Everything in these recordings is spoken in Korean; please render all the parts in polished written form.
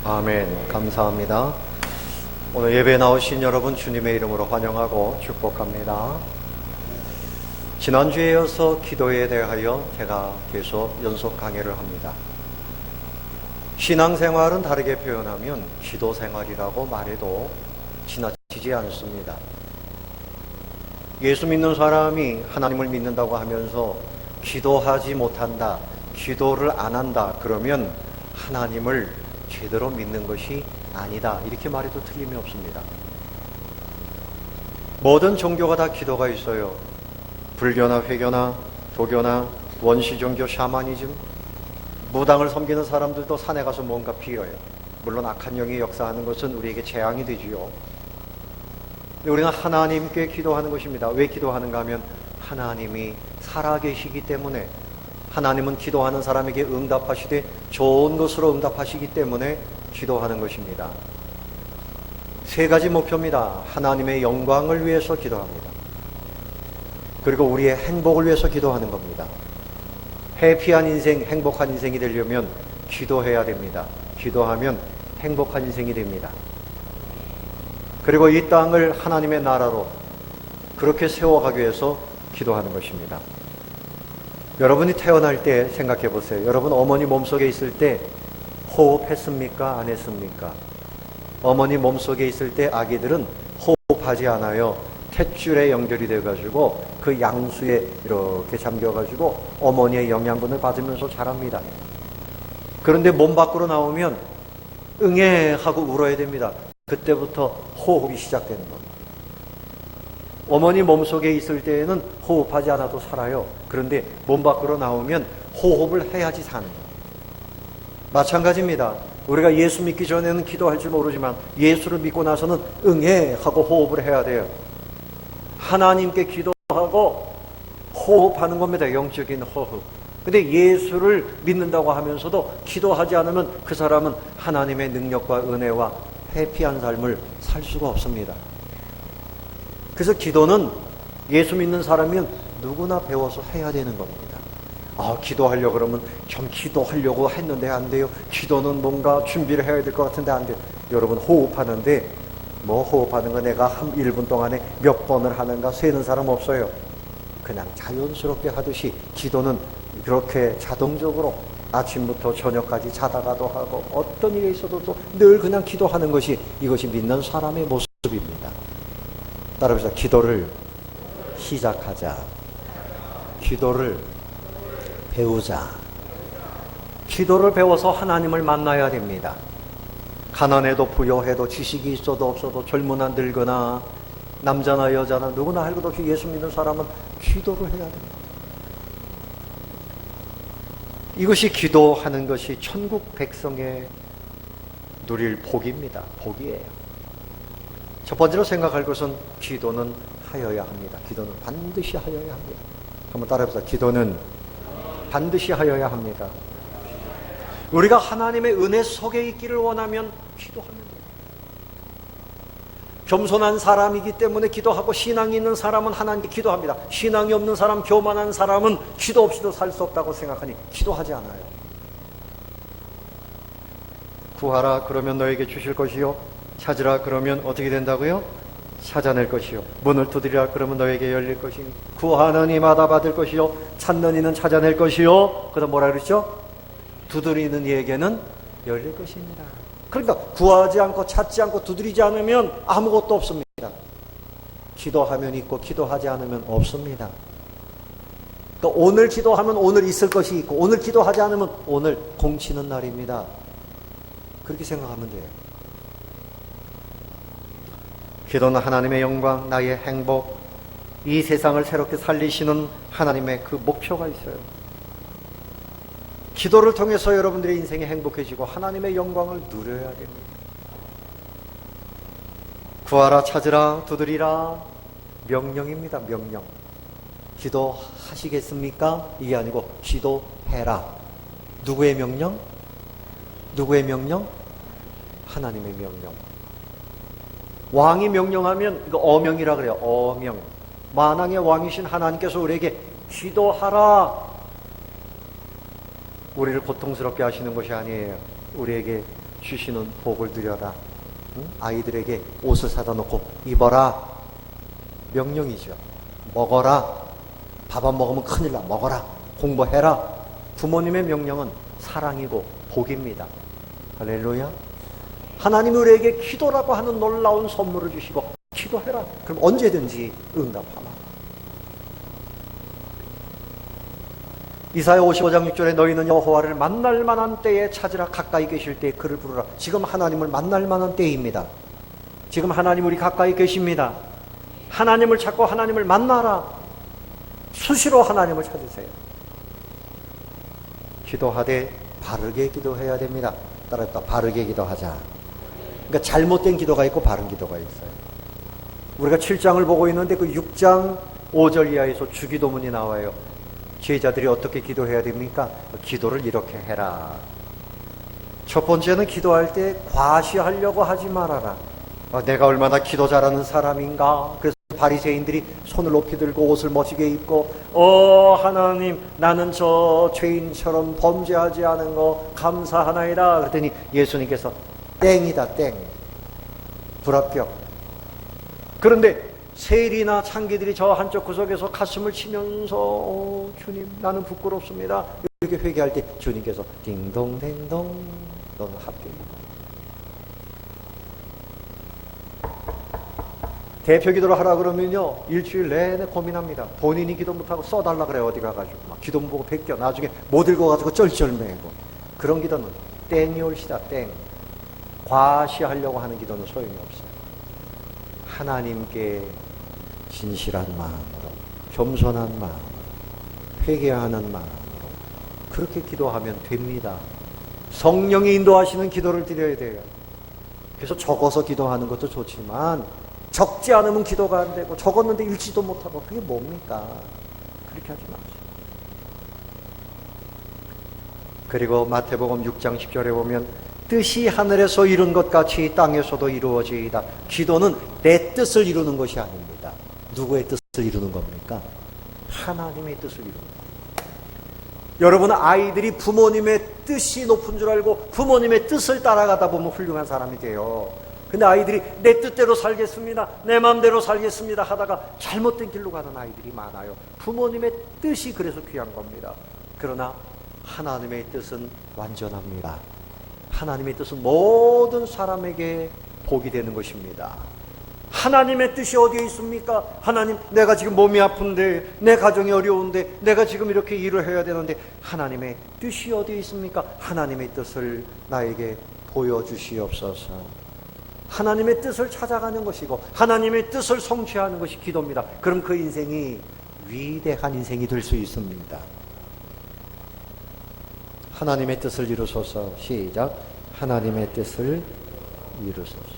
아멘. 감사합니다. 오늘 예배에 나오신 여러분 주님의 이름으로 환영하고 축복합니다. 지난주에 이어서 기도에 대하여 제가 계속 연속 강의를 합니다. 신앙생활은 다르게 표현하면 기도생활이라고 말해도 지나치지 않습니다. 예수 믿는 사람이 하나님을 믿는다고 하면서 기도하지 못한다, 기도를 안 한다 그러면 하나님을 제대로 믿는 것이 아니다, 이렇게 말해도 틀림이 없습니다. 모든 종교가 다 기도가 있어요. 불교나 회교나 도교나 원시종교, 샤머니즘, 무당을 섬기는 사람들도 산에 가서 뭔가 빌어요. 물론 악한 영이 역사하는 것은 우리에게 재앙이 되지요. 우리는 하나님께 기도하는 것입니다. 왜 기도하는가 하면 하나님이 살아계시기 때문에, 하나님은 기도하는 사람에게 응답하시되 좋은 것으로 응답하시기 때문에 기도하는 것입니다. 세 가지 목표입니다. 하나님의 영광을 위해서 기도합니다. 그리고 우리의 행복을 위해서 기도하는 겁니다. 해피한 인생, 행복한 인생이 되려면 기도해야 됩니다. 기도하면 행복한 인생이 됩니다. 그리고 이 땅을 하나님의 나라로 그렇게 세워가기 위해서 기도하는 것입니다. 여러분이 태어날 때 생각해 보세요. 여러분 어머니 몸속에 있을 때 호흡했습니까? 안 했습니까? 어머니 몸속에 있을 때 아기들은 호흡하지 않아요. 탯줄에 연결이 돼가지고 그 양수에 이렇게 잠겨가지고 어머니의 영양분을 받으면서 자랍니다. 그런데 몸 밖으로 나오면 응애 하고 울어야 됩니다. 그때부터 호흡이 시작되는 겁니다. 어머니 몸속에 있을 때에는 호흡하지 않아도 살아요. 그런데 몸 밖으로 나오면 호흡을 해야지 사는 거예요. 마찬가지입니다. 우리가 예수 믿기 전에는 기도할 줄 모르지만 예수를 믿고 나서는 응애 하고 호흡을 해야 돼요. 하나님께 기도하고 호흡하는 겁니다. 영적인 호흡. 근데 예수를 믿는다고 하면서도 기도하지 않으면 그 사람은 하나님의 능력과 은혜와 해피한 삶을 살 수가 없습니다. 그래서 기도는 예수 믿는 사람이면 누구나 배워서 해야 되는 겁니다. 기도하려고 그러면 좀 기도하려고 했는데 안 돼요. 기도는 뭔가 준비를 해야 될 것 같은데 안 돼요. 여러분 호흡하는데 호흡하는 거 내가 한 1분 동안에 몇 번을 하는가 세는 사람 없어요. 그냥 자연스럽게 하듯이 기도는 그렇게 자동적으로 아침부터 저녁까지 자다가도 하고 어떤 일이 있어도 또 늘 그냥 기도하는 것이, 이것이 믿는 사람의 모습입니다. 따라서 기도를 시작하자. 기도를 배우자. 기도를 배워서 하나님을 만나야 됩니다. 가난해도 부여해도 지식이 있어도 없어도 젊으나 늙거나 남자나 여자나 누구나 할 것 없이 예수 믿는 사람은 기도를 해야 됩니다. 이것이 기도하는 것이 천국 백성의 누릴 복입니다. 복이에요. 첫 번째로 생각할 것은 기도는 하여야 합니다. 기도는 반드시 하여야 합니다. 한번 따라해보세요. 기도는 반드시 하여야 합니다. 우리가 하나님의 은혜 속에 있기를 원하면 기도하면 돼요. 겸손한 사람이기 때문에 기도하고, 신앙이 있는 사람은 하나님께 기도합니다. 신앙이 없는 사람, 교만한 사람은 기도 없이도 살 수 없다고 생각하니 기도하지 않아요. 구하라 그러면 너에게 주실 것이요, 찾으라 그러면 어떻게 된다고요? 찾아낼 것이요, 문을 두드리라 그러면 너에게 열릴 것이니 구하는 이마다 받을 것이요, 찾는 이는 찾아낼 것이요, 그다음 뭐라 그랬죠? 두드리는 이에게는 열릴 것입니다. 그러니까 구하지 않고 찾지 않고 두드리지 않으면 아무것도 없습니다. 기도하면 있고 기도하지 않으면 없습니다. 그러니까 오늘 기도하면 오늘 있을 것이 있고, 오늘 기도하지 않으면 오늘 공치는 날입니다. 그렇게 생각하면 돼요. 기도는 하나님의 영광, 나의 행복, 이 세상을 새롭게 살리시는 하나님의 그 목표가 있어요. 기도를 통해서 여러분들의 인생이 행복해지고 하나님의 영광을 누려야 됩니다. 구하라, 찾으라, 두드리라, 명령입니다. 명령. 기도하시겠습니까? 이게 아니고 기도해라. 누구의 명령? 누구의 명령? 하나님의 명령. 왕이 명령하면 이거 어명이라 그래요. 어명. 만왕의 왕이신 하나님께서 우리에게 기도하라. 우리를 고통스럽게 하시는 것이 아니에요. 우리에게 주시는 복을 누려라. 아이들에게 옷을 사다 놓고 입어라. 명령이죠. 먹어라. 밥 안 먹으면 큰일 나. 먹어라. 공부해라. 부모님의 명령은 사랑이고 복입니다. 할렐루야. 하나님이 우리에게 기도라고 하는 놀라운 선물을 주시고 기도해라. 그럼 언제든지 응답하라. 이사야 55장 6절에 너희는 여호와를 만날 만한 때에 찾으라. 가까이 계실 때에 그를 부르라. 지금 하나님을 만날 만한 때입니다. 지금 하나님 우리 가까이 계십니다. 하나님을 찾고 하나님을 만나라. 수시로 하나님을 찾으세요. 기도하되 바르게 기도해야 됩니다. 따라했다. 바르게 기도하자. 그러니까 잘못된 기도가 있고 바른 기도가 있어요. 우리가 7장을 보고 있는데 그 6장 5절 이하에서 주기도문이 나와요. 제자들이 어떻게 기도해야 됩니까? 기도를 이렇게 해라. 첫 번째는 기도할 때 과시하려고 하지 말아라. 내가 얼마나 기도 잘하는 사람인가. 그래서 바리새인들이 손을 높이 들고 옷을 멋지게 입고 하나님 나는 저 죄인처럼 범죄하지 않은 거 감사하나이다. 그랬더니 예수님께서 땡이다 땡. 불합격. 그런데 세리나 창기들이 저 한쪽 구석에서 가슴을 치면서 주님 나는 부끄럽습니다. 이렇게 회개할 때 주님께서 딩동댕동 너는 합격이다. 대표 기도를 하라 그러면요 일주일 내내 고민합니다. 본인이 기도 못하고 써달라 그래요. 어디 가가지고 막 기도 못 보고 베껴 나중에 못 읽어가지고 쩔쩔매고. 그런 기도는 땡이 올시다 땡. 과시하려고 하는 기도는 소용이 없어요. 하나님께 진실한 마음으로 겸손한 마음으로 회개하는 마음으로 그렇게 기도하면 됩니다. 성령이 인도하시는 기도를 드려야 돼요. 그래서 적어서 기도하는 것도 좋지만 적지 않으면 기도가 안 되고 적었는데 읽지도 못하고 그게 뭡니까? 그렇게 하지 마세요. 그리고 마태복음 6장 10절에 보면 뜻이 하늘에서 이룬 것 같이 땅에서도 이루어지이다. 기도는 내 뜻을 이루는 것이 아닙니다. 누구의 뜻을 이루는 겁니까? 하나님의 뜻을 이루는 겁니다. 여러분 아이들이 부모님의 뜻이 높은 줄 알고 부모님의 뜻을 따라가다 보면 훌륭한 사람이 돼요. 근데 아이들이 내 뜻대로 살겠습니다. 내 마음대로 살겠습니다 하다가 잘못된 길로 가는 아이들이 많아요. 부모님의 뜻이 그래서 귀한 겁니다. 그러나 하나님의 뜻은 완전합니다. 하나님의 뜻은 모든 사람에게 복이 되는 것입니다. 하나님의 뜻이 어디에 있습니까? 하나님, 내가 지금 몸이 아픈데, 내 가정이 어려운데, 내가 지금 이렇게 일을 해야 되는데 하나님의 뜻이 어디에 있습니까? 하나님의 뜻을 나에게 보여주시옵소서. 하나님의 뜻을 찾아가는 것이고 하나님의 뜻을 성취하는 것이 기도입니다. 그럼 그 인생이 위대한 인생이 될 수 있습니다. 하나님의 뜻을 이루소서. 시작. 하나님의 뜻을 이루소서.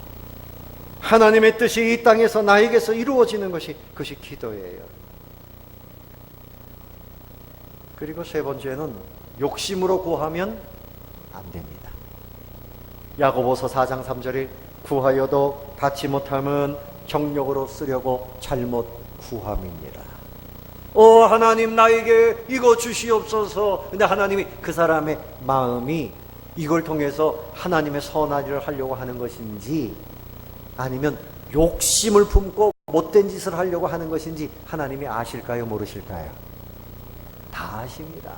하나님의 뜻이 이 땅에서 나에게서 이루어지는 것이 그것이 기도예요. 그리고 세 번째는 욕심으로 구하면 안 됩니다. 야고보서 4장 3절에 구하여도 받지 못함은 정욕으로 쓰려고 잘못 구함이니라. 하나님 나에게 이거 주시옵소서. 근데 하나님이 그 사람의 마음이 이걸 통해서 하나님의 선한 일을 하려고 하는 것인지 아니면 욕심을 품고 못된 짓을 하려고 하는 것인지 하나님이 아실까요? 모르실까요? 다 아십니다.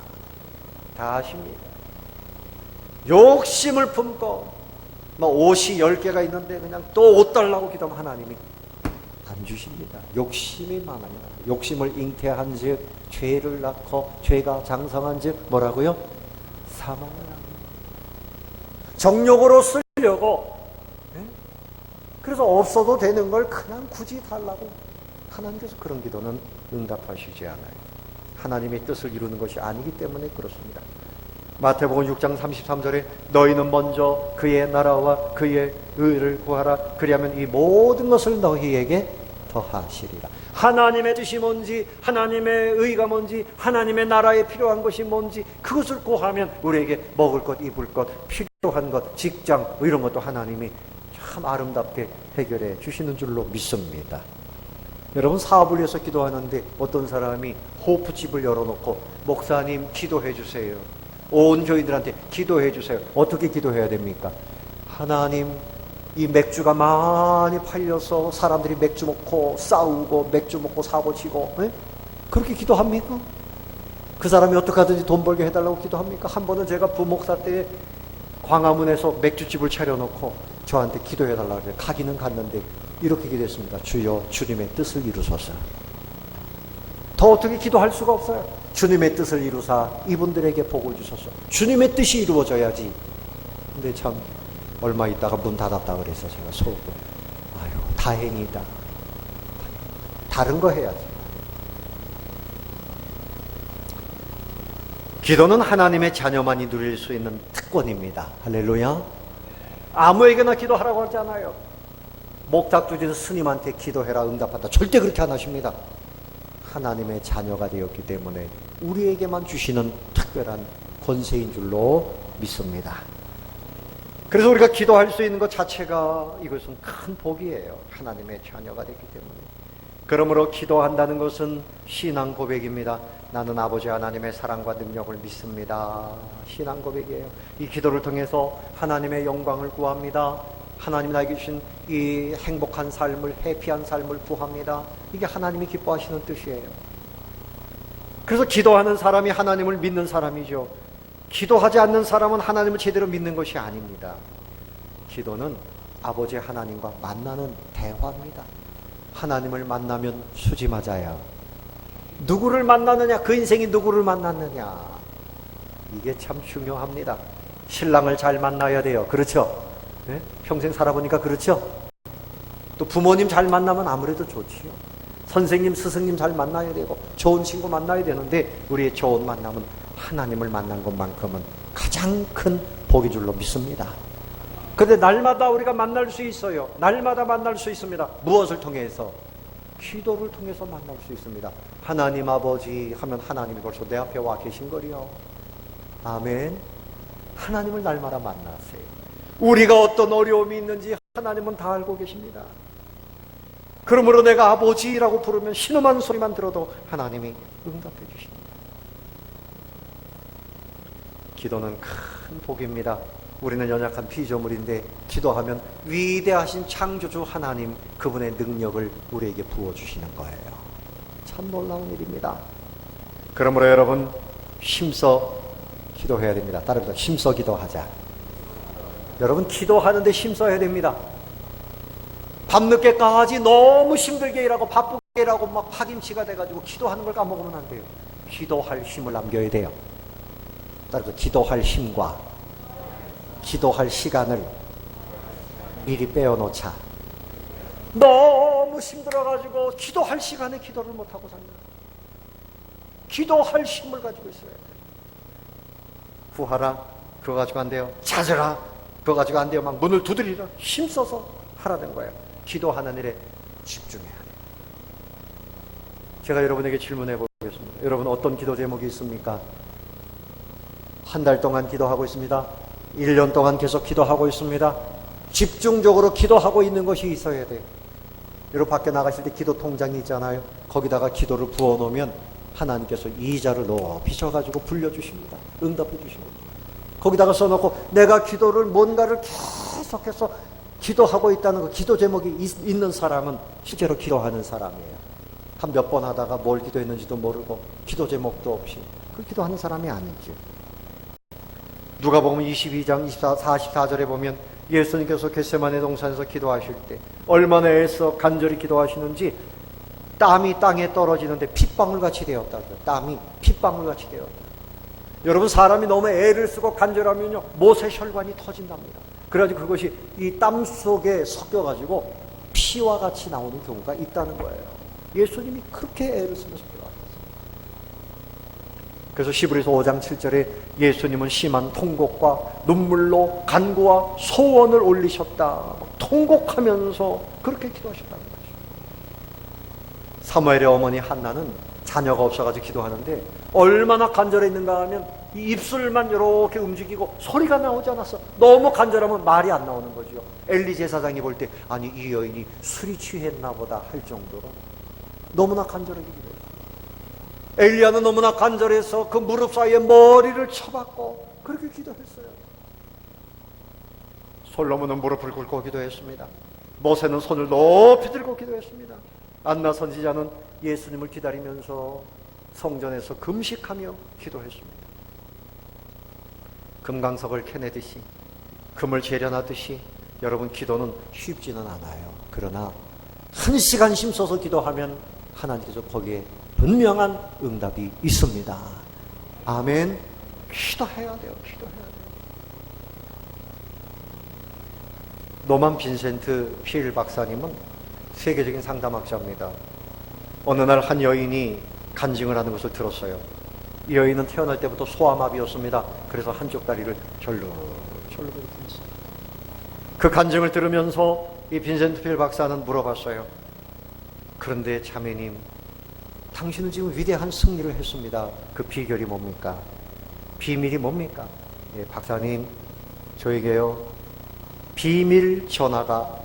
다 아십니다. 욕심을 품고 옷이 10개가 있는데 그냥 또 옷 달라고 기도하면 하나님이 안 주십니다. 욕심이 많아요. 욕심을 잉태한 즉 죄를 낳고 죄가 장성한 즉 뭐라고요? 사망을 합니다. 정욕으로 쓰려고 그래서 없어도 되는 걸 그냥 굳이 달라고 하나님께서 그런 기도는 응답하시지 않아요. 하나님의 뜻을 이루는 것이 아니기 때문에 그렇습니다. 마태복음 6장 33절에 너희는 먼저 그의 나라와 그의 의를 구하라. 그리하면 이 모든 것을 너희에게 더하시리라. 하나님의 뜻이 뭔지, 하나님의 의가 뭔지, 하나님의 나라에 필요한 것이 뭔지 그것을 구하면 우리에게 먹을 것, 입을 것, 필요한 것, 직장 이런 것도 하나님이 참 아름답게 해결해 주시는 줄로 믿습니다. 여러분 사업을 위해서 기도하는데 어떤 사람이 호프집을 열어놓고 목사님 기도해 주세요. 온 교인들한테 기도해 주세요. 어떻게 기도해야 됩니까? 하나님, 이 맥주가 많이 팔려서 사람들이 맥주 먹고 싸우고 맥주 먹고 사고 치고, 에? 그렇게 기도합니까? 그 사람이 어떻게 하든지 돈 벌게 해달라고 기도합니까? 한 번은 제가 부목사 때 광화문에서 맥주집을 차려놓고 저한테 기도해달라고 그래요. 가기는 갔는데 이렇게 기도했습니다. 주여, 주님의 뜻을 이루소서. 더 어떻게 기도할 수가 없어요. 주님의 뜻을 이루사 이분들에게 복을 주소서. 주님의 뜻이 이루어져야지. 근데 참 얼마 있다가 문 닫았다 그래서 제가 속으로 아유, 다행이다. 다른 거 해야지. 기도는 하나님의 자녀만이 누릴 수 있는 특권입니다. 할렐루야. 아무에게나 기도하라고 하잖아요. 목탁두진 스님한테 기도해라 응답한다. 절대 그렇게 안 하십니다. 하나님의 자녀가 되었기 때문에 우리에게만 주시는 특별한 권세인 줄로 믿습니다. 그래서 우리가 기도할 수 있는 것 자체가 이것은 큰 복이에요. 하나님의 자녀가 됐기 때문에. 그러므로 기도한다는 것은 신앙 고백입니다. 나는 아버지 하나님의 사랑과 능력을 믿습니다. 신앙 고백이에요. 이 기도를 통해서 하나님의 영광을 구합니다. 하나님 나에게 주신 이 행복한 삶을, 해피한 삶을 구합니다. 이게 하나님이 기뻐하시는 뜻이에요. 그래서 기도하는 사람이 하나님을 믿는 사람이죠. 기도하지 않는 사람은 하나님을 제대로 믿는 것이 아닙니다. 기도는 아버지 하나님과 만나는 대화입니다. 하나님을 만나면 수지 맞아야. 누구를 만나느냐, 그 인생이 누구를 만났느냐, 이게 참 중요합니다. 신랑을 잘 만나야 돼요. 그렇죠? 네? 평생 살아보니까 그렇죠? 또 부모님 잘 만나면 아무래도 좋지요. 선생님, 스승님 잘 만나야 되고 좋은 친구 만나야 되는데 우리의 좋은 만남은 하나님을 만난 것만큼은 가장 큰 복인 줄로 믿습니다. 그런데 날마다 우리가 만날 수 있어요. 날마다 만날 수 있습니다. 무엇을 통해서? 기도를 통해서 만날 수 있습니다. 하나님 아버지 하면 하나님이 벌써 내 앞에 와 계신 거리요. 아멘. 하나님을 날마다 만나세요. 우리가 어떤 어려움이 있는지 하나님은 다 알고 계십니다. 그러므로 내가 아버지라고 부르면 신음한 소리만 들어도 하나님이 응답해 주십니다. 기도는 큰 복입니다. 우리는 연약한 피조물인데 기도하면 위대하신 창조주 하나님, 그분의 능력을 우리에게 부어주시는 거예요. 참 놀라운 일입니다. 그러므로 여러분 힘써 기도해야 됩니다. 따라합니다. 힘써 기도하자. 여러분 기도하는데 힘써야 됩니다. 밤늦게까지 너무 힘들게 일하고 바쁘게 일하고 막 파김치가 돼가지고 기도하는 걸 까먹으면 안 돼요. 기도할 힘을 남겨야 돼요. 따라서 기도할 힘과 기도할 시간을 미리 빼어놓자. 너무 힘들어가지고 기도할 시간에 기도를 못하고 삽니다. 기도할 힘을 가지고 있어야 돼요. 구하라, 그거 가지고 안 돼요. 찾으라, 그거 가지고 안 돼요. 막 문을 두드리라, 힘써서 하라는 거예요. 기도하는 일에 집중해야 돼요. 제가 여러분에게 질문해 보겠습니다. 여러분 어떤 기도 제목이 있습니까? 한 달 동안 기도하고 있습니다. 1년 동안 계속 기도하고 있습니다. 집중적으로 기도하고 있는 것이 있어야 돼요. 여러분 밖에 나가실 때 기도 통장이 있잖아요. 거기다가 기도를 부어놓으면 하나님께서 이자를 높이 셔가지고 불려주십니다. 응답해 주십니다. 거기다가 써놓고 내가 기도를 뭔가를 계속해서 기도하고 있다는 거, 기도 제목이 있는 사람은 실제로 기도하는 사람이에요. 한 몇 번 하다가 뭘 기도했는지도 모르고 기도 제목도 없이 그 기도하는 사람이 아니죠. 누가복음 22장 44절에 보면 예수님께서 겟세마네 동산에서 기도하실 때 얼마나 애써 간절히 기도하시는지 땀이 땅에 떨어지는데 핏방울같이 되었다. 땀이 핏방울같이 되었다. 여러분 사람이 너무 애를 쓰고 간절하면요 모세혈관이 터진답니다. 그래가지고 그것이 이 땀 속에 섞여가지고 피와 같이 나오는 경우가 있다는 거예요. 예수님이 그렇게 애를 쓰면서 기도하셨어요. 그래서 히브리서 5장 7절에 예수님은 심한 통곡과 눈물로 간구와 소원을 올리셨다. 통곡하면서 그렇게 기도하셨다는 거죠. 사무엘의 어머니 한나는 자녀가 없어가지고 기도하는데 얼마나 간절했는가 하면 이 입술만 이렇게 움직이고 소리가 나오지 않았어. 너무 간절하면 말이 안 나오는 거죠. 엘리 제사장이 볼 때 아니 이 여인이 술이 취했나 보다 할 정도로 너무나 간절하게 기도했어요. 엘리야는 너무나 간절해서 그 무릎 사이에 머리를 쳐박고 그렇게 기도했어요. 솔로몬은 무릎을 꿇고 기도했습니다. 모세는 손을 높이 들고 기도했습니다. 안나 선지자는 예수님을 기다리면서 성전에서 금식하며 기도했습니다. 금강석을 캐내듯이, 금을 재련하듯이 여러분, 기도는 쉽지는 않아요. 그러나 1시간 힘써서 기도하면 하나님께서 거기에 분명한 응답이 있습니다. 아멘. 기도해야 돼요. 기도해야 돼요. 노만 빈센트 피엘 박사님은 세계적인 상담학자입니다. 어느 날 한 여인이 간증을 하는 것을 들었어요. 이 여인은 태어날 때부터 소아마비였습니다. 그래서 한쪽 다리를 절로 이렇게 했어요. 그 간증을 들으면서 이 빈센트 피엘 박사는 물어봤어요. 그런데 자매님, 당신은 지금 위대한 승리를 했습니다. 그 비결이 뭡니까? 비밀이 뭡니까? 예, 박사님, 저에게요, 비밀 전화가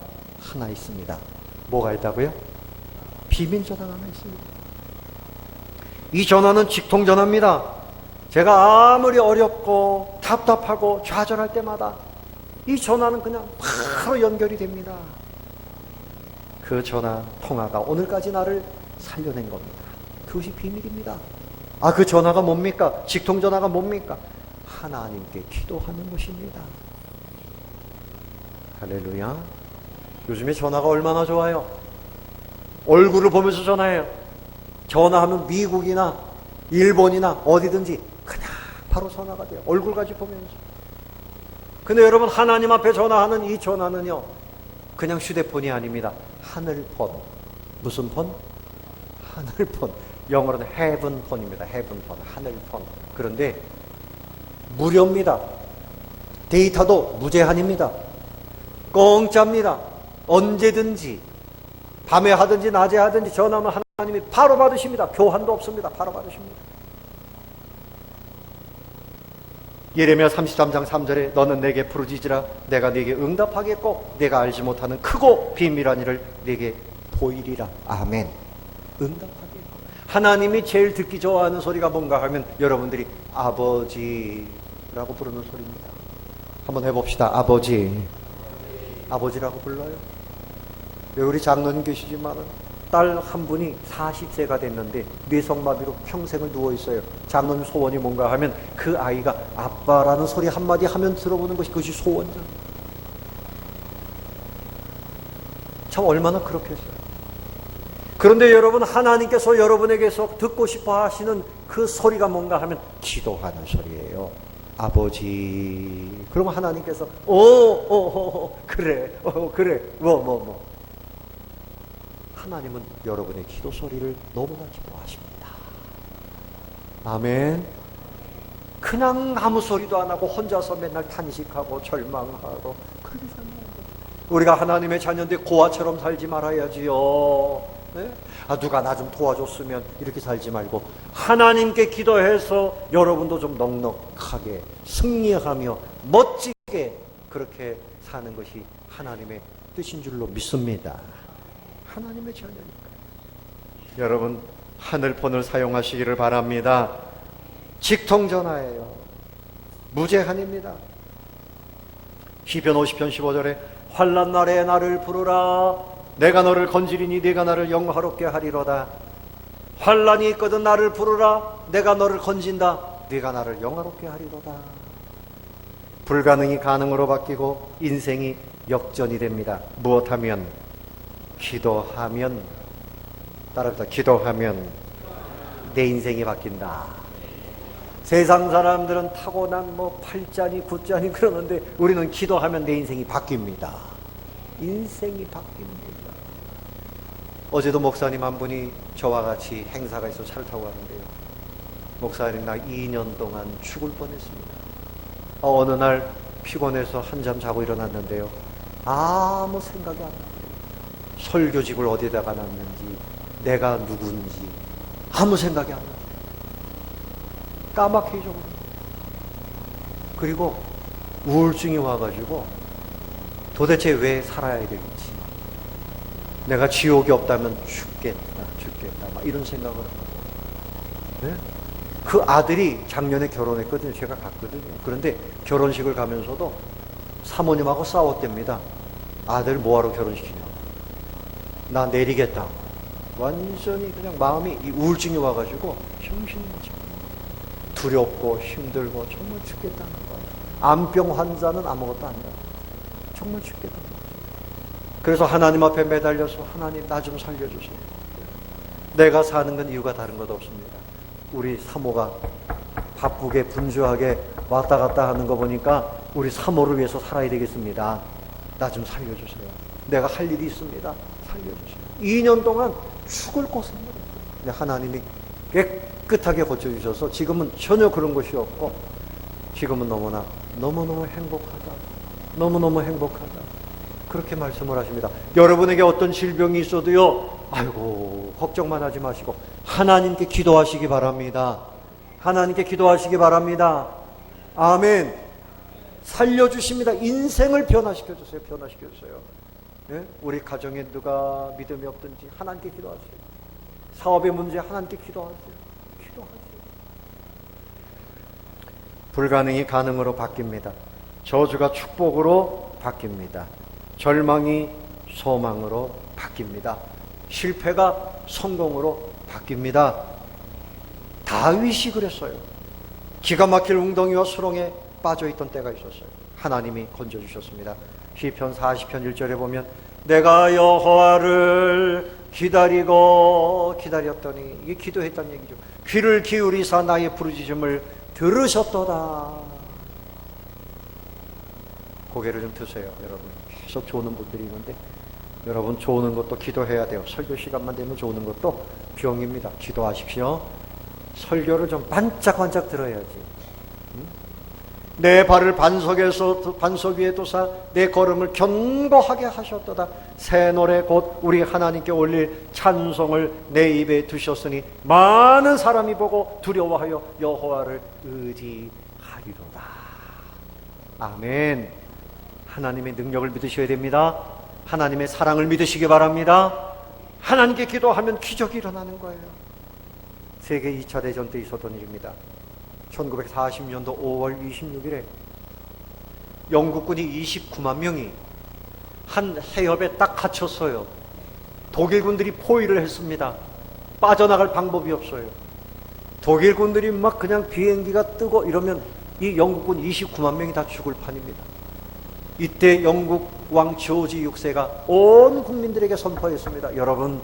하나 있습니다. 뭐가 있다고요? 비밀 전화가 하나 있습니다. 이 전화는 직통전화입니다. 제가 아무리 어렵고 답답하고 좌절할 때마다 이 전화는 그냥 바로 연결이 됩니다. 그 전화 통화가 오늘까지 나를 살려낸 겁니다. 그것이 비밀입니다. 아, 그 전화가 뭡니까? 직통전화가 뭡니까? 하나님께 기도하는 것입니다. 할렐루야. 요즘에 전화가 얼마나 좋아요. 얼굴을 보면서 전화해요. 전화하면 미국이나 일본이나 어디든지 그냥 바로 전화가 돼요. 얼굴까지 보면서. 근데 여러분, 하나님 앞에 전화하는 이 전화는요, 그냥 휴대폰이 아닙니다. 하늘폰. 무슨 폰? 하늘폰. 영어로는 헤븐폰입니다. 헤븐폰, 하늘폰. 그런데 무료입니다. 데이터도 무제한입니다. 공짜입니다. 언제든지 밤에 하든지 낮에 하든지 전화하면 하나님이 바로 받으십니다. 교환도 없습니다. 바로 받으십니다. 예레미야 33장 3절에 너는 내게 부르짖으라 내가 네게 응답하겠고 내가 알지 못하는 크고 비밀한 일을 네게 보이리라. 아멘. 응답하겠고. 하나님이 제일 듣기 좋아하는 소리가 뭔가 하면 여러분들이 아버지라고 부르는 소리입니다. 한번 해봅시다. 아버지. 아버지라고 불러요. 여기 우리 장로님 계시지만 딸 한 분이 40세가 됐는데 뇌성마비로 평생을 누워있어요. 장로님 소원이 뭔가 하면 그 아이가 아빠라는 소리 한마디 하면 들어보는 것이 그것이 소원이죠. 참 얼마나 그렇겠어요. 그런데 여러분, 하나님께서 여러분에게서 듣고 싶어 하시는 그 소리가 뭔가 하면 기도하는 소리예요. 아버지. 그러면 하나님께서 그래 그래 뭐 하나님은 여러분의 기도 소리를 너무나 기뻐하십니다. 아멘. 그냥 아무 소리도 안 하고 혼자서 맨날 탄식하고 절망하고 그렇게 사는 거예요. 우리가 하나님의 자녀인데 고아처럼 살지 말아야지요. 네? 아, 누가 나 좀 도와줬으면 이렇게 살지 말고 하나님께 기도해서 여러분도 좀 넉넉하게 승리하며 멋지게 그렇게 사는 것이 하나님의 뜻인 줄로 믿습니다. 하나님의 자녀니까. 여러분, 하늘폰을 사용하시기를 바랍니다. 직통전화예요. 무제한입니다. 시편 50편 15절에 환난 날에 나를 부르라 내가 너를 건지리니 네가 나를 영화롭게 하리로다. 환난이 있거든 나를 부르라 내가 너를 건진다 네가 나를 영화롭게 하리로다. 불가능이 가능으로 바뀌고 인생이 역전이 됩니다. 무엇하면? 기도하면. 따라합시다. 기도하면 내 인생이 바뀐다. 세상 사람들은 타고난 뭐 8자니 9자니 그러는데 우리는 기도하면 내 인생이 바뀝니다. 인생이 바뀝니다. 어제도 목사님 한 분이 저와 같이 행사가 있어 차를 타고 가는데요. 목사님 나 2년 동안 죽을 뻔했습니다. 어느 날 피곤해서 한잠 자고 일어났는데요. 아무 생각이 안 나요. 설교집을 어디다가 놨는지 내가 누군지 아무 생각이 안 나요. 까맣게 잊어버려요. 그리고 우울증이 와가지고 도대체 왜 살아야 될지, 내가 지옥이 없다면 죽겠다 막 이런 생각을 하고. 네? 그 아들이 작년에 결혼했거든요. 제가 갔거든요. 그런데 결혼식을 가면서도 사모님하고 싸웠답니다. 아들 뭐하러 결혼시키냐. 나 내리겠다. 완전히 그냥 마음이 우울증이 와가지고 정신이 못 차려. 두렵고 힘들고 정말 죽겠다는 거예요. 암병 환자는 아무것도 아니라 정말 죽겠다는 거죠. 그래서 하나님 앞에 매달려서 하나님 나 좀 살려주세요. 내가 사는 건 이유가 다른 것 없습니다. 우리 사모가 바쁘게 분주하게 왔다 갔다 하는 거 보니까 우리 사모를 위해서 살아야 되겠습니다. 나 좀 살려주세요. 내가 할 일이 있습니다. 살려주세요. 2년 동안 죽을 곳입니다. 근데 하나님이 깨끗하게 고쳐주셔서 지금은 전혀 그런 것이 없고 지금은 너무너무 행복하다. 너무너무 행복하다. 그렇게 말씀을 하십니다. 여러분에게 어떤 질병이 있어도요, 아이고 걱정만 하지 마시고 하나님께 기도하시기 바랍니다. 하나님께 기도하시기 바랍니다. 아멘. 살려주십니다. 인생을 변화시켜주세요. 변화시켜주세요. 예? 우리 가정에 누가 믿음이 없든지 하나님께 기도하세요. 사업의 문제 하나님께 기도하세요. 기도하세요. 불가능이 가능으로 바뀝니다. 저주가 축복으로 바뀝니다. 절망이 소망으로 바뀝니다. 실패가 성공으로 바뀝니다. 다윗이 그랬어요. 기가 막힐 웅덩이와 수렁에 빠져있던 때가 있었어요. 하나님이 건져주셨습니다. 시편 40편 1절에 보면 내가 여호와를 기다렸더니, 이게 기도했다는 얘기죠. 귀를 기울이사 나의 부르짖음을 들으셨도다. 고개를 좀 드세요. 여러분 계속 조는 분들이 있는데 여러분 조는 것도 기도해야 돼요. 설교 시간만 되면 조는 것도 병입니다. 기도하십시오. 설교를 좀 반짝반짝 들어야지. 내 발을 반석 위에 두사 내 걸음을 견고하게 하셨도다. 새 노래 곧 우리 하나님께 올릴 찬송을 내 입에 두셨으니 많은 사람이 보고 두려워하여 여호와를 의지하리로다. 아멘. 하나님의 능력을 믿으셔야 됩니다. 하나님의 사랑을 믿으시기 바랍니다. 하나님께 기도하면 기적이 일어나는 거예요. 세계 2차 대전 때 있었던 일입니다. 1940년도 5월 26일에 영국군이 29만 명이 한 해협에 딱 갇혔어요. 독일군들이 포위를 했습니다. 빠져나갈 방법이 없어요. 독일군들이 막 그냥 비행기가 뜨고 이러면 이 영국군 29만 명이 다 죽을 판입니다. 이때 영국 왕 조지 6세가 온 국민들에게 선포했습니다. 여러분,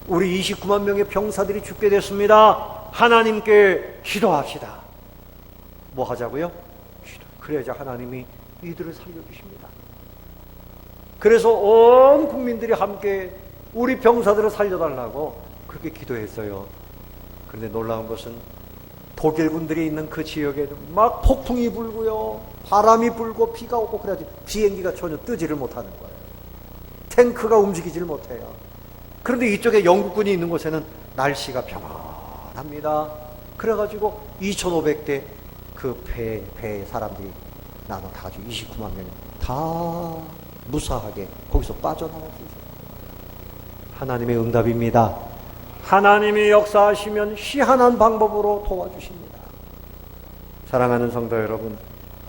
우리 29만 명의 병사들이 죽게 됐습니다. 하나님께 기도합시다. 뭐 하자고요? 기도. 그래야지 하나님이 이들을 살려주십니다. 그래서 온 국민들이 함께 우리 병사들을 살려달라고 그렇게 기도했어요. 그런데 놀라운 것은 독일군들이 있는 그 지역에도 막 폭풍이 불고요, 바람이 불고 비가 오고 그래야지 비행기가 전혀 뜨지를 못하는 거예요. 탱크가 움직이지를 못해요. 그런데 이쪽에 영국군이 있는 곳에는 날씨가 평안합니다. 그래가지고 2,500대 그 배에 사람들이 나눠 가지고 29만 명이 다 무사하게 거기서 빠져나갈 수 있어요. 하나님의 응답입니다. 하나님이 역사하시면 희한한 방법으로 도와주십니다. 사랑하는 성도 여러분,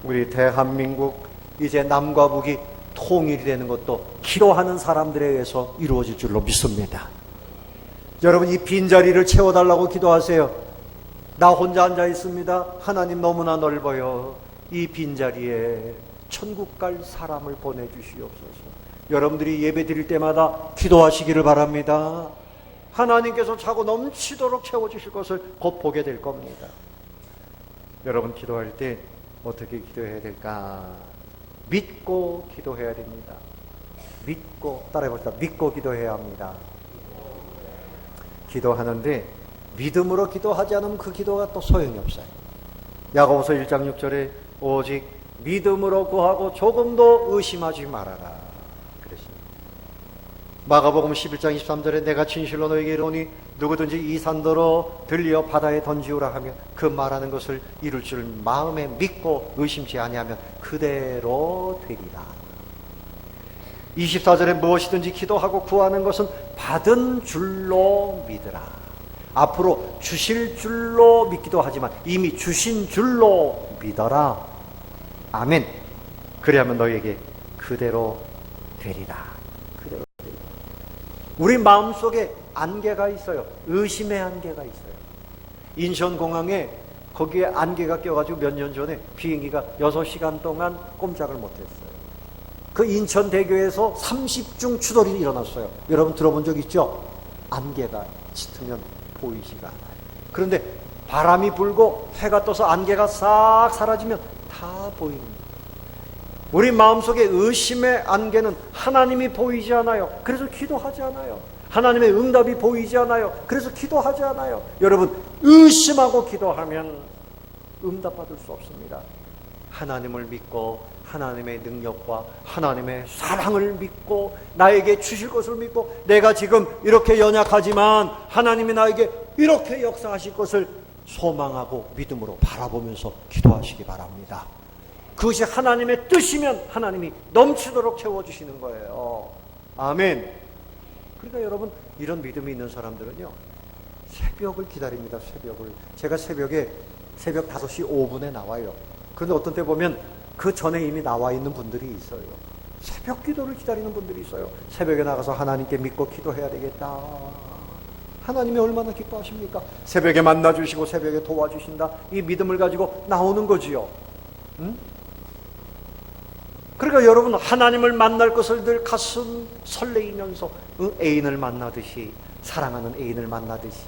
우리 대한민국 이제 남과 북이 통일이 되는 것도 기도하는 사람들에 의해서 이루어질 줄로 믿습니다. 여러분, 이 빈자리를 채워달라고 기도하세요. 나 혼자 앉아 있습니다. 하나님 너무나 넓어요. 이 빈자리에 천국 갈 사람을 보내주시옵소서. 여러분들이 예배 드릴 때마다 기도하시기를 바랍니다. 하나님께서 차고 넘치도록 채워주실 것을 곧 보게 될 겁니다. 여러분, 기도할 때 어떻게 기도해야 될까? 믿고 기도해야 됩니다. 믿고, 따라해봅시다. 믿고 기도해야 합니다. 기도하는데 믿음으로 기도하지 않으면 그 기도가 또 소용이 없어요. 야고보서 1장 6절에 오직 믿음으로 구하고 조금도 의심하지 말아라 그랬습니다. 마가복음 11장 23절에 내가 진실로 너에게 이르노니 누구든지 이 산더러 들리어 바다에 던지우라 하며 그 말하는 것을 이룰 줄 마음에 믿고 의심치 아니하면 그대로 되리라. 24절에 무엇이든지 기도하고 구하는 것은 받은 줄로 믿으라. 앞으로 주실 줄로 믿기도 하지만 이미 주신 줄로 믿어라. 아멘. 그리하면 너에게 그대로 되리라. 그대로 되리라. 우리 마음속에 안개가 있어요. 의심의 안개가 있어요. 인천공항에 거기에 안개가 껴가지고 몇 년 전에 비행기가 6시간 동안 꼼짝을 못했어요. 그 인천대교에서 30중 추돌이 일어났어요. 여러분 들어본 적 있죠? 안개가 짙으면 보이지가 않아요. 그런데 바람이 불고 해가 떠서 안개가 싹 사라지면 다 보입니다. 우리 마음속에 의심의 안개는 하나님이 보이지 않아요. 그래서 기도하지 않아요. 하나님의 응답이 보이지 않아요. 그래서 기도하지 않아요. 여러분, 의심하고 기도하면 응답받을 수 없습니다. 하나님을 믿고 하나님의 능력과 하나님의 사랑을 믿고 나에게 주실 것을 믿고 내가 지금 이렇게 연약하지만 하나님이 나에게 이렇게 역사하실 것을 소망하고 믿음으로 바라보면서 기도하시기 바랍니다. 그것이 하나님의 뜻이면 하나님이 넘치도록 채워주시는 거예요. 아멘. 그러니까 여러분, 이런 믿음이 있는 사람들은요, 새벽을 기다립니다. 새벽을. 제가 새벽 5시 5분에 나와요. 그런데 어떤 때 보면 그 전에 이미 나와 있는 분들이 있어요. 새벽 기도를 기다리는 분들이 있어요. 새벽에 나가서 하나님께 믿고 기도해야 되겠다. 하나님이 얼마나 기뻐하십니까? 새벽에 만나주시고 새벽에 도와주신다. 이 믿음을 가지고 나오는 거지요. 응? 그러니까 여러분, 하나님을 만날 것을 늘 가슴 설레이면서 애인을 만나듯이, 사랑하는 애인을 만나듯이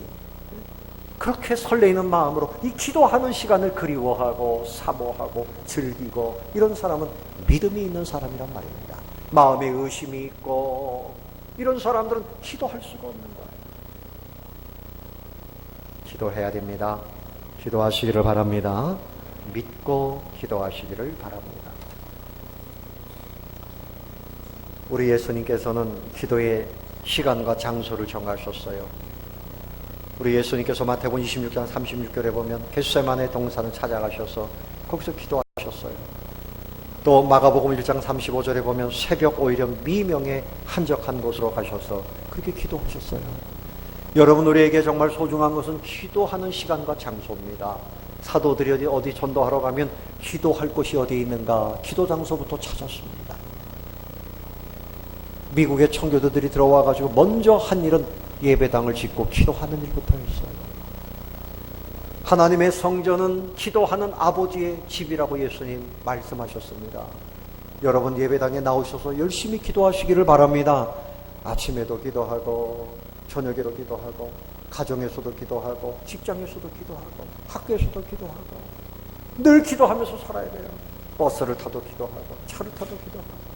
그렇게 설레이는 마음으로 이 기도하는 시간을 그리워하고 사모하고 즐기고, 이런 사람은 믿음이 있는 사람이란 말입니다. 마음에 의심이 있고 이런 사람들은 기도할 수가 없는 거예요. 기도해야 됩니다. 기도하시기를 바랍니다. 믿고 기도하시기를 바랍니다. 우리 예수님께서는 기도의 시간과 장소를 정하셨어요. 우리 예수님께서 마태복음 26장 36절에 보면 겟세마네 동산을 찾아가셔서 거기서 기도하셨어요. 또 마가복음 1장 35절에 보면 새벽 오히려 미명에 한적한 곳으로 가셔서 그렇게 기도하셨어요. 여러분, 우리에게 정말 소중한 것은 기도하는 시간과 장소입니다. 사도들이 어디 전도하러 가면 기도할 곳이 어디 있는가, 기도 장소부터 찾았습니다. 미국의 청교도들이 들어와가지고 먼저 한 일은 예배당을 짓고 기도하는 일부터 했어요. 하나님의 성전은 기도하는 아버지의 집이라고 예수님 말씀하셨습니다. 여러분, 예배당에 나오셔서 열심히 기도하시기를 바랍니다. 아침에도 기도하고 저녁에도 기도하고 가정에서도 기도하고 직장에서도 기도하고 학교에서도 기도하고 늘 기도하면서 살아야 돼요. 버스를 타도 기도하고 차를 타도 기도하고.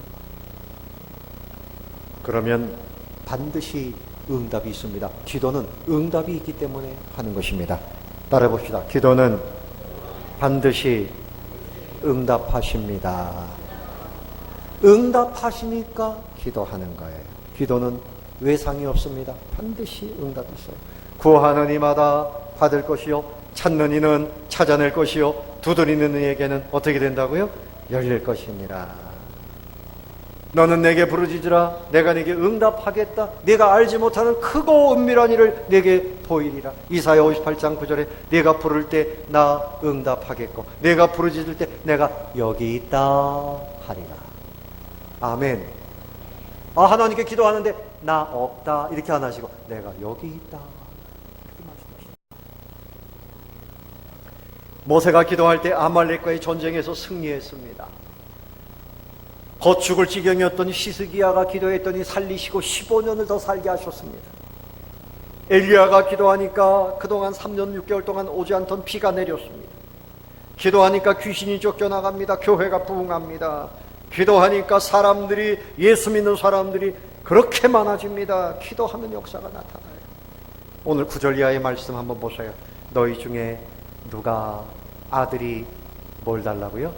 그러면 반드시 응답이 있습니다. 기도는 응답이 있기 때문에 하는 것입니다. 따라해 봅시다. 기도는 반드시 응답하십니다. 응답하시니까 기도하는 거예요. 기도는 외상이 없습니다. 반드시 응답이 있어요. 구하는 이마다 받을 것이요, 찾는 이는 찾아낼 것이요, 두드리는 이에게는 어떻게 된다고요? 열릴 것이니라. 너는 내게 부르짖으라. 내가 내게 응답하겠다. 내가 알지 못하는 크고 은밀한 일을 내게 보이리라. 이사야 58장 9절에 내가 부를 때 나 응답하겠고 내가 부르짖을 때 내가 여기 있다 하리라. 아멘. 하나님께 기도하는데 나 없다 이렇게 안 하시고 내가 여기 있다 이렇게 말씀하십니다. 모세가 기도할 때 아말렉과의 전쟁에서 승리했습니다. 곧 죽을 지경이었던 시스기야가 기도했더니 살리시고 15년을 더 살게 하셨습니다. 엘리야가 기도하니까 그동안 3년 6개월 동안 오지 않던 비가 내렸습니다. 기도하니까 귀신이 쫓겨나갑니다. 교회가 부흥합니다. 기도하니까 사람들이, 예수 믿는 사람들이 그렇게 많아집니다. 기도하면 역사가 나타나요. 오늘 9절 이하의 말씀 한번 보세요. 너희 중에 누가 아들이 뭘 달라고요?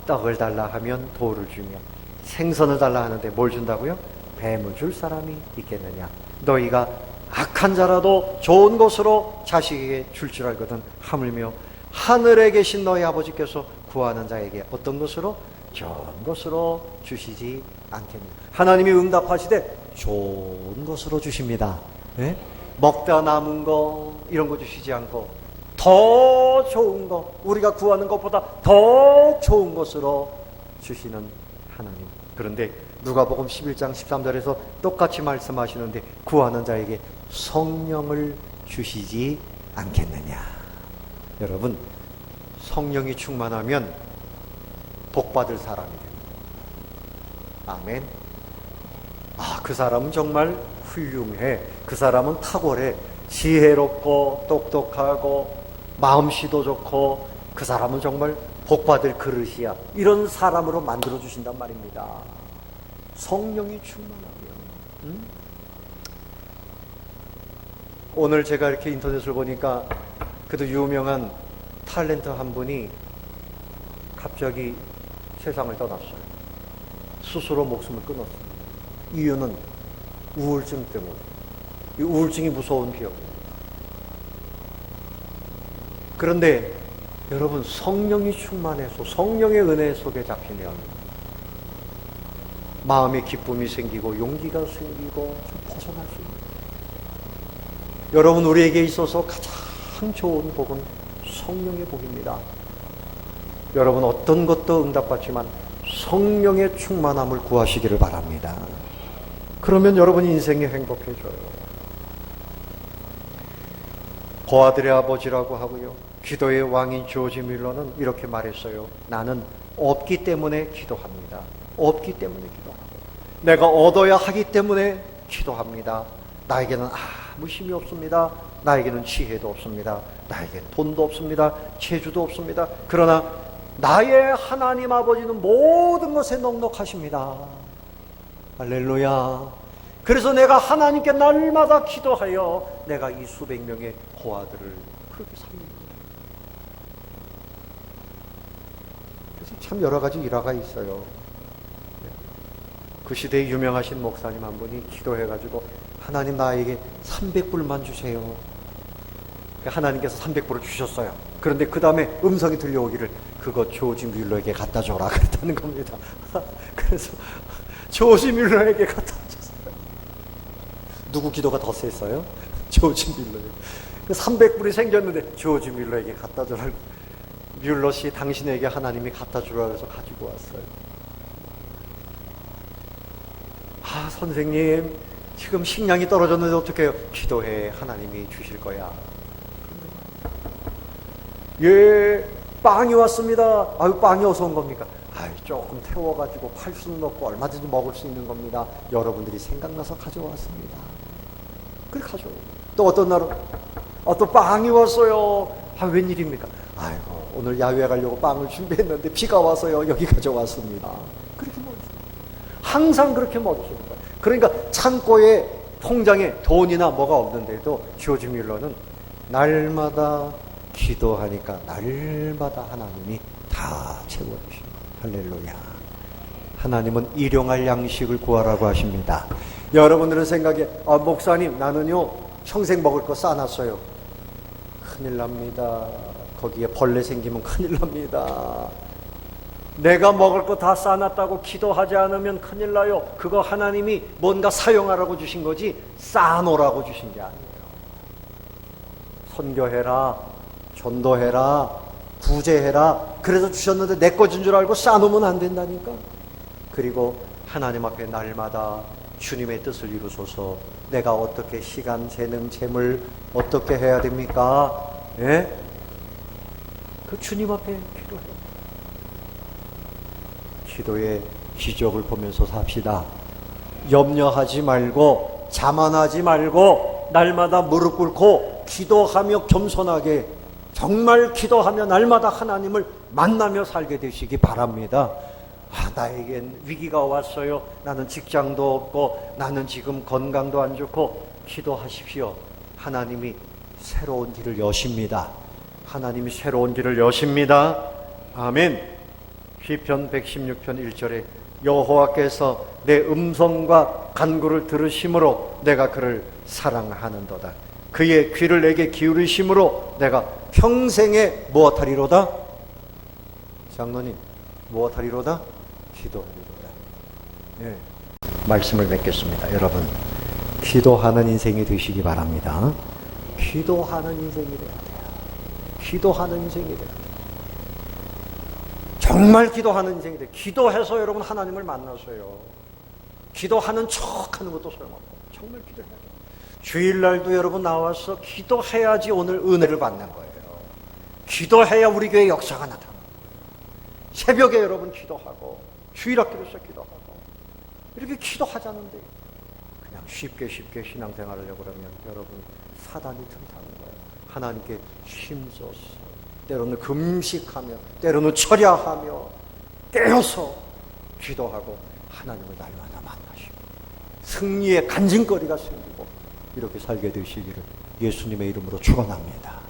떡을 달라 하면 돌을 주며, 생선을 달라 하는데 뭘 준다고요? 뱀을 줄 사람이 있겠느냐? 너희가 악한 자라도 좋은 것으로 자식에게 줄 줄 알거든 하물며 하늘에 계신 너희 아버지께서 구하는 자에게 어떤 것으로? 좋은 것으로 주시지 않겠느냐? 하나님이 응답하시되 좋은 것으로 주십니다. 네? 먹다 남은 거 이런 거 주시지 않고 더 좋은 거, 우리가 구하는 것보다 더 좋은 것으로 주시는 하나님. 그런데 누가복음 11장 13절에서 똑같이 말씀하시는데 구하는 자에게 성령을 주시지 않겠느냐. 여러분, 성령이 충만하면 복받을 사람이 됩니다. 아멘. 그 사람은 정말 훌륭해. 그 사람은 탁월해. 지혜롭고 똑똑하고 마음씨도 좋고 그 사람은 정말 복받을 그릇이야. 이런 사람으로 만들어주신단 말입니다. 성령이 충만하면. 오늘 제가 이렇게 인터넷을 보니까 그래도 유명한 탤런트 한 분이 갑자기 세상을 떠났어요. 스스로 목숨을 끊었어요. 이유는 우울증 때문에. 이 우울증이 무서운 병입니다. 그런데 여러분, 성령이 충만해서 성령의 은혜 속에 잡히면 마음에 기쁨이 생기고 용기가 생기고 좀 벗어날 수 있습니다. 여러분, 우리에게 있어서 가장 좋은 복은 성령의 복입니다. 여러분, 어떤 것도 응답받지만 성령의 충만함을 구하시기를 바랍니다. 그러면 여러분 인생이 행복해져요. 고아들의 아버지라고 하고요, 기도의 왕인 조지 밀러는 이렇게 말했어요. 나는 없기 때문에 기도합니다. 없기 때문에 기도하고 내가 얻어야 하기 때문에 기도합니다. 나에게는 아무 힘이 없습니다. 나에게는 지혜도 없습니다. 나에게 돈도 없습니다. 재주도 없습니다. 그러나 나의 하나님 아버지는 모든 것에 넉넉하십니다. 할렐루야. 그래서 내가 하나님께 날마다 기도하여 내가 이 수백 명의 고아들을 그렇게 살립니다. 그래서 참 여러 가지 일화가 있어요. 그 시대에 유명하신 목사님 한 분이 기도해가지고 하나님 나에게 300불만 주세요. 하나님께서 300불을 주셨어요. 그런데 그 다음에 음성이 들려오기를 그거 조지 뮬러에게 갖다 줘라 그랬다는 겁니다. 그래서 조지 뮬러에게 갖다 줬어요. 누구 기도가 더 셌어요? 조지 뮬러에게. 300불이 생겼는데 조지 뮬러에게 갖다 줘라. 뮬러 씨, 당신에게 하나님이 갖다 주라 해서 가지고 왔어요. 선생님, 지금 식량이 떨어졌는데 어떻게 해요? 기도해. 하나님이 주실 거야. 예, 빵이 왔습니다. 빵이 어디서 온 겁니까? 조금 태워가지고 팔 수는 없고 얼마든지 먹을 수 있는 겁니다. 여러분들이 생각나서 가져왔습니다. 그래 가져요. 또 어떤 날은 또 빵이 왔어요. 웬일입니까? 오늘 야외에 가려고 빵을 준비했는데 비가 와서요. 여기 가져왔습니다. 그렇게 먹었어요. 항상 그렇게 먹으시는 거예요. 그러니까 창고에 통장에 돈이나 뭐가 없는데도 조지 밀러는 날마다 기도하니까 날마다 하나님이 다 채워주십니다. 할렐루야. 하나님은 일용할 양식을 구하라고 하십니다. 여러분들은 생각에 목사님, 나는요 평생 먹을 거 싸놨어요. 큰일 납니다. 거기에 벌레 생기면 큰일 납니다. 내가 먹을 거 다 싸놨다고 기도하지 않으면 큰일 나요. 그거 하나님이 뭔가 사용하라고 주신 거지 쌓아놓으라고 주신 게 아니에요. 선교해라, 전도해라, 부재해라, 그래서 주셨는데 내 거 준 줄 알고 쌓아놓으면 안 된다니까. 그리고 하나님 앞에 날마다 주님의 뜻을 이루소서. 내가 어떻게 시간, 재능, 재물 어떻게 해야 됩니까? 예? 그 주님 앞에 기도해요. 기도의 기적을 보면서 삽시다. 염려하지 말고 자만하지 말고 날마다 무릎 꿇고 기도하며 겸손하게 정말 기도하며 날마다 하나님을 만나며 살게 되시기 바랍니다. 나에겐 위기가 왔어요. 나는 직장도 없고 나는 지금 건강도 안 좋고 기도하십시오. 하나님이 새로운 길을 여십니다. 하나님이 새로운 길을 여십니다. 아멘. 시편 116편 1절에 여호와께서 내 음성과 간구를 들으심으로 내가 그를 사랑하는도다. 그의 귀를 내게 기울이심으로 내가 평생에 무엇하리로다? 장로님, 무엇하리로다? 기도하리로다. 예. 말씀을 맺겠습니다. 여러분, 기도하는 인생이 되시기 바랍니다. 기도하는 인생이 돼야 돼요. 기도하는 인생이 돼야 돼요. 정말 기도하는 인생이 돼. 기도해서 여러분 하나님을 만나서요. 기도하는 척하는 것도 소용없고 정말 기도해야죠. 주일날도 여러분 나와서 기도해야지 오늘 은혜를 받는 거예요. 기도해야 우리 교회 역사가 나타나요. 새벽에 여러분 기도하고 주일학교에서 기도하고 이렇게 기도하자는데 그냥 쉽게 신앙생활을 하려고 그러면 여러분 사단이 틈타는 거예요. 하나님께 힘줘서 때로는 금식하며 때로는 철야하며 깨어서 기도하고 하나님을 날마다 만나시고 승리의 간증거리가 생기고 이렇게 살게 되시기를 예수님의 이름으로 축원합니다.